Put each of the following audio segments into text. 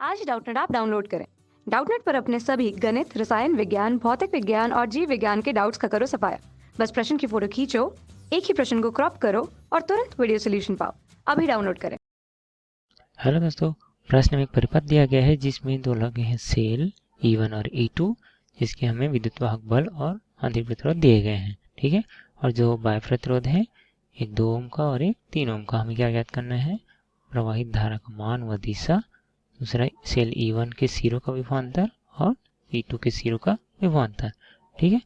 आज Doubtnut app download करें। Doubtnut पर अपने सभी गणित, रसायन विज्ञान, भौतिक विज्ञान और जीव विज्ञान के डाउट्स का करो सफाया। बस प्रश्न की फोटो खींचो, एक ही प्रश्न को क्रॉप करो और तुरंत वीडियो सोल्यूशन पाओ। अभी डाउनलोड करें। हेलो दोस्तों, प्रश्न में एक परिपथ दिया गया है जिसमें दो लगे हैं सेल E1 और E2, जिसके हमें विद्युत वाहक बल और आंतरिक प्रतिरोध दिए गए हैं। ठीक है, और जो बाह्य प्रतिरोध है एक 2 ओम का और एक 3 ओम का। हमें क्या ज्ञात करना है? प्रवाहित धारा का मान व दिशा। दूसरा सेल E1 के सिरों का विभवांतर और E2 के सिरों का विभवांतर। ठीक है,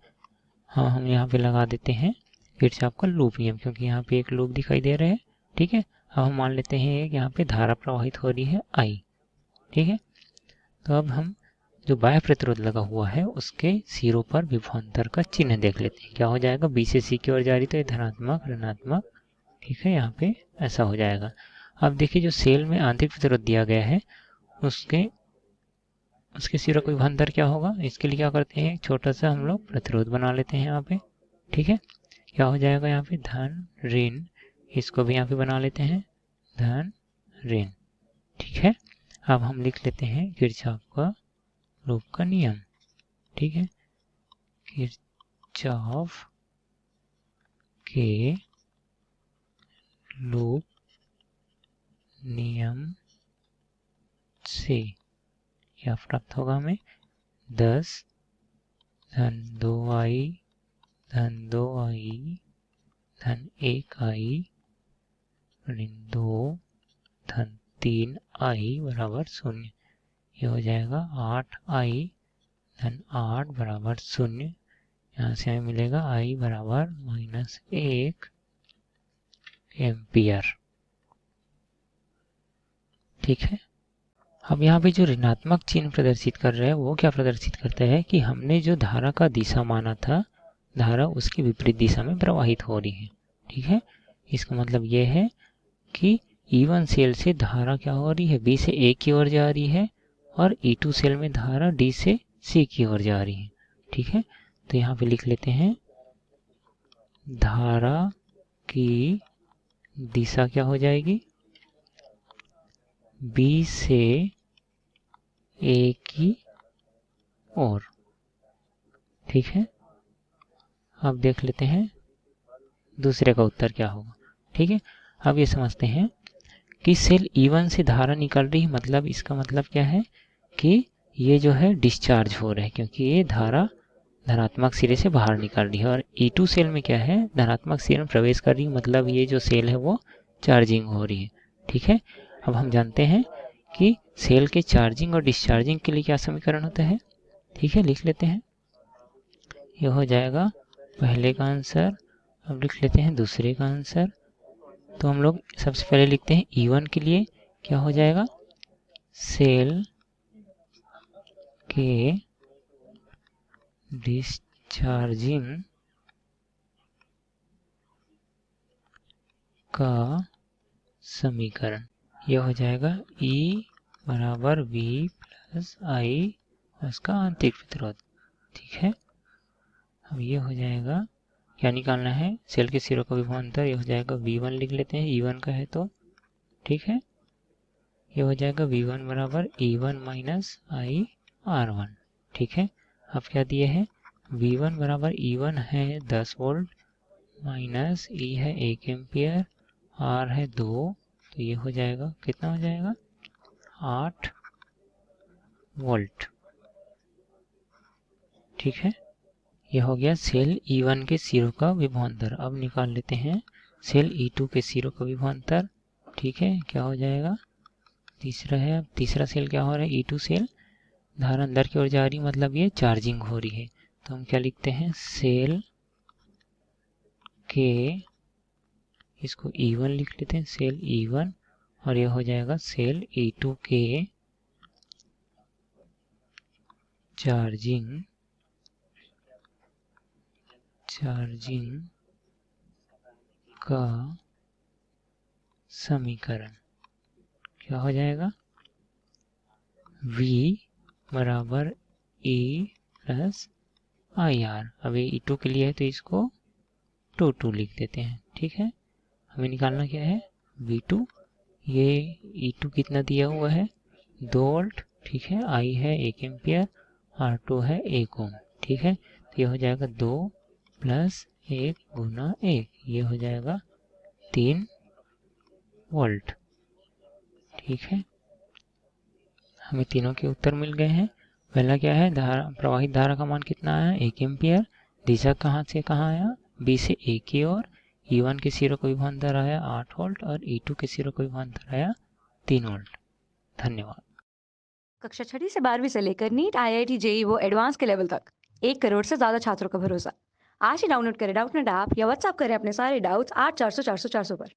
हाँ हम यहाँ पे लगा देते हैं किरचॉफ का लूप नियम, क्योंकि यहाँ पे एक लूप दिखाई दे रहा है। ठीक है, अब हम मान लेते हैं कि यहाँ पे धारा प्रवाहित हो रही है I। ठीक है, तो अब हम जो बाह्य प्रतिरोध लगा हुआ है उसके सिरों पर विभवांतर का चिन्ह देख लेते हैं। क्या हो जाएगा? B से C की ओर जा रही तो ये धनात्मक ऋणात्मक। ठीक है, यहाँ पे ऐसा हो जाएगा। अब देखिए जो सेल में आंतरिक प्रतिरोध दिया गया है उसके सिरों का विभवांतर क्या होगा? इसके लिए क्या करते हैं, छोटा सा हम लोग प्रतिरोध बना लेते हैं यहाँ पे। ठीक है, क्या हो जाएगा यहाँ पे? धन ऋण, इसको भी यहाँ पे बना लेते हैं धन ऋण। ठीक है, अब हम लिख लेते हैं किरचॉफ का लूप का नियम। ठीक है, किरचॉफ के लूप नियम से क्या प्राप्त होगा हमें? 10 धन 2i धन 2i धन 1i ऋण 2 धन 3i बराबर 0। ये हो जाएगा 8i धन 8 बराबर 0। यहाँ से हमें मिलेगा i बराबर -1 एम्पियर। ठीक है, अब यहाँ पे जो ऋणात्मक चिन्ह प्रदर्शित कर रहे हैं वो क्या प्रदर्शित करता है कि हमने जो धारा का दिशा माना था, धारा उसकी विपरीत दिशा में प्रवाहित हो रही है। ठीक है, इसका मतलब ये है कि E1 सेल से धारा क्या हो रही है? B से A की ओर जा रही है और E2 सेल में धारा D से C की ओर जा रही है। ठीक है, तो यहाँ पे लिख लेते हैं धारा की दिशा क्या हो जाएगी? B से A की ओर। ठीक है, अब देख लेते हैं दूसरे का उत्तर क्या होगा। ठीक है, अब ये समझते हैं कि सेल E1 से धारा निकल रही है, मतलब इसका मतलब क्या है कि ये जो है डिस्चार्ज हो रहा है, क्योंकि ये धारा धनात्मक सिरे से बाहर निकल रही है। और E2 सेल में क्या है? धनात्मक सिरे में प्रवेश कर रही है, मतलब ये जो सेल है वो चार्जिंग हो रही है। ठीक है, अब हम जानते हैं कि सेल के चार्जिंग और डिस्चार्जिंग के लिए क्या समीकरण होता है। ठीक है, लिख लेते हैं। ये हो जाएगा पहले का आंसर। अब लिख लेते हैं दूसरे का आंसर। तो हम लोग सबसे पहले लिखते हैं E1 के लिए क्या हो जाएगा? सेल के डिस्चार्जिंग का समीकरण ये हो जाएगा E बराबर V प्लस I उसका आंतरिक प्रतिरोध। ठीक है, अब ये हो जाएगा, क्या निकालना है? सेल के सिरों का विभवांतर। ये हो जाएगा V1 लिख लेते हैं, E1 का है तो। ठीक है, ये हो जाएगा V1 बराबर E1 माइनस I R1। ठीक है, अब क्या दिए हैं? V1 बराबर E1 है 10 वोल्ट माइनस E है 1 एम्पियर, R है 2, तो ये हो जाएगा कितना हो जाएगा? 8 वोल्ट। ठीक है, यह हो गया सेल E1 के सिरों का विभवांतर। अब निकाल लेते हैं सेल E2 के सिरों का विभवांतर। ठीक है, क्या हो जाएगा? तीसरा है, अब तीसरा सेल क्या हो रहा है? E2 सेल धारा अंदर की ओर जा रही, मतलब ये चार्जिंग हो रही है। तो हम क्या लिखते हैं? सेल के, इसको E1 लिख लेते हैं, सेल E1, और ये हो जाएगा सेल E2 के चार्जिंग का समीकरण क्या हो जाएगा? V बराबर E प्लस IR। अब ये E2 के लिए है तो इसको 2 लिख देते हैं। ठीक है, हमें निकालना क्या है? V2। ये E2 कितना दिया हुआ है? 2 वोल्ट, ठीक है, I है 1 एम्पियर, R2 है 1 ओम, ठीक है। तो ये हो जाएगा 2 प्लस 1 गुना 1, ये हो जाएगा 3 वोल्ट, ठीक है। हमें तीनों के उत्तर मिल गए हैं। पहला क्या है, धारा, प्रवाहित धारा का मान कितना आया, 1 एम्पियर। दिशा कहाँ से कहाँ आया, बी से ए की ओर। E1 के सिरों को विभवांतर आया 8 वोल्ट और E2 के सिरों को विभवांतर आया 3 वोल्ट। धन्यवाद। कक्षा 6वीं से 12वीं से लेकर नीट, IIT, JEE वो एडवांस के लेवल तक 1 करोड़ से ज्यादा छात्रों का भरोसा। आज ही डाउनलोड करें डाउटनेट ऐप या व्हाट्सएप करें अपने सारे डाउट्स 8400 400 400 पर।